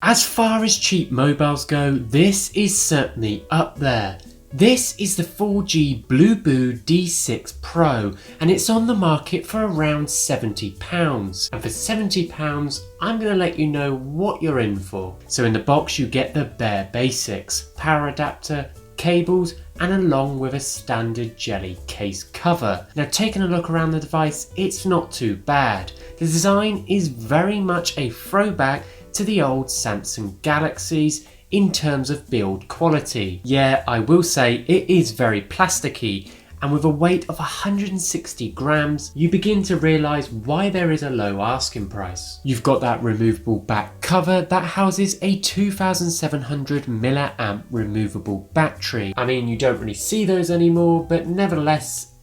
As far as cheap mobiles go, this is certainly up there. This is the 4G Bluboo D6 Pro and it's on the market for around £70. And for £70, I'm going to let you know what you're in for. So in the box you get the bare basics, power adapter, cables, and along with a standard jelly case cover. Now taking a look around the device, it's not too bad. The design is very much a throwback to the old Samsung Galaxies in terms of build quality. Yeah, I will say it is very plasticky, and with a weight of 160 grams, you begin to realise why there is a low asking price. You've got that removable back cover that houses a 2700 mAh removable battery. I mean, you don't really see those anymore, but nevertheless,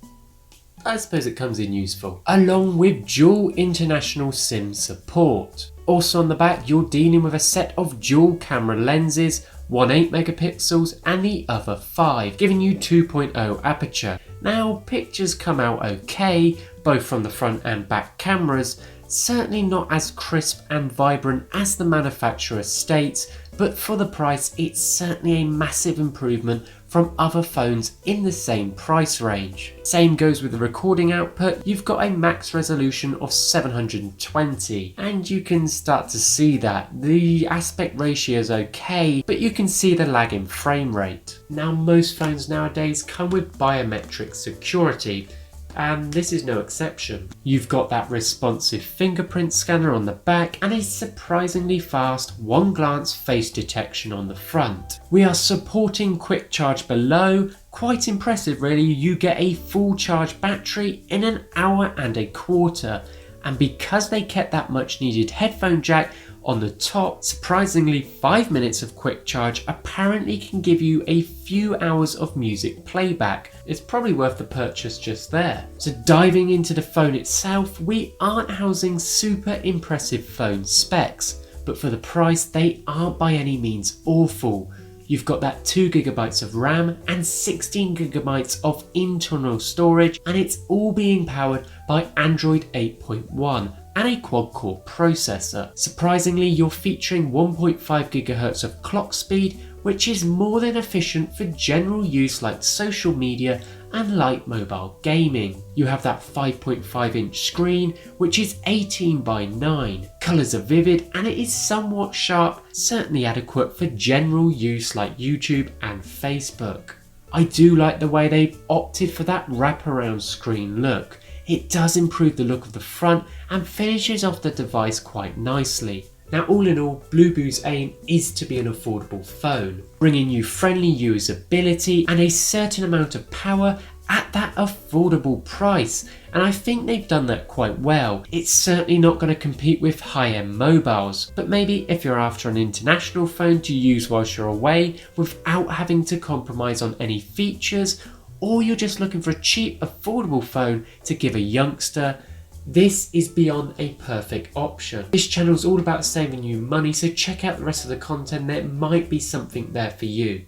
I suppose it comes in useful. Along with dual international SIM support. Also on the back, you're dealing with a set of dual camera lenses, one 8 megapixels and the other 5, giving you 2.0 aperture. Now pictures come out okay, both from the front and back cameras, certainly not as crisp and vibrant as the manufacturer states, but for the price it's certainly a massive improvement from other phones in the same price range. Same goes with the recording output. You've got a max resolution of 720 and you can start to see that. The aspect ratio is okay, but you can see the lag in frame rate. Now most phones nowadays come with biometric security, and this is no exception. You've got that responsive fingerprint scanner on the back and a surprisingly fast one glance face detection on the front. We are supporting quick charge below, quite impressive really. You get a full charge battery in an hour and a quarter, and because they kept that much needed headphone jack on the top, surprisingly 5 minutes of quick charge apparently can give you a few hours of music playback. It's probably worth the purchase just there. So diving into the phone itself, we aren't housing super impressive phone specs, but for the price they aren't by any means awful. You've got that 2GB of RAM and 16GB of internal storage, and it's all being powered by Android 8.1 and a quad-core processor. Surprisingly, you're featuring 1.5 GHz of clock speed, which is more than efficient for general use like social media and light mobile gaming. You have that 5.5 inch screen, which is 18:9. Colours are vivid and it is somewhat sharp, certainly adequate for general use like YouTube and Facebook. I do like the way they've opted for that wraparound screen look. It does improve the look of the front and finishes off the device quite nicely. Now all in all, Bluboo's aim is to be an affordable phone, bringing you friendly usability and a certain amount of power at that affordable price, and I think they've done that quite well. It's certainly not going to compete with high-end mobiles, but maybe if you're after an international phone to use whilst you're away without having to compromise on any features, or you're just looking for a cheap, affordable phone to give a youngster, this is beyond a perfect option. This channel is all about saving you money, so check out the rest of the content. There might be something there for you.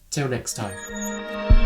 Till next time.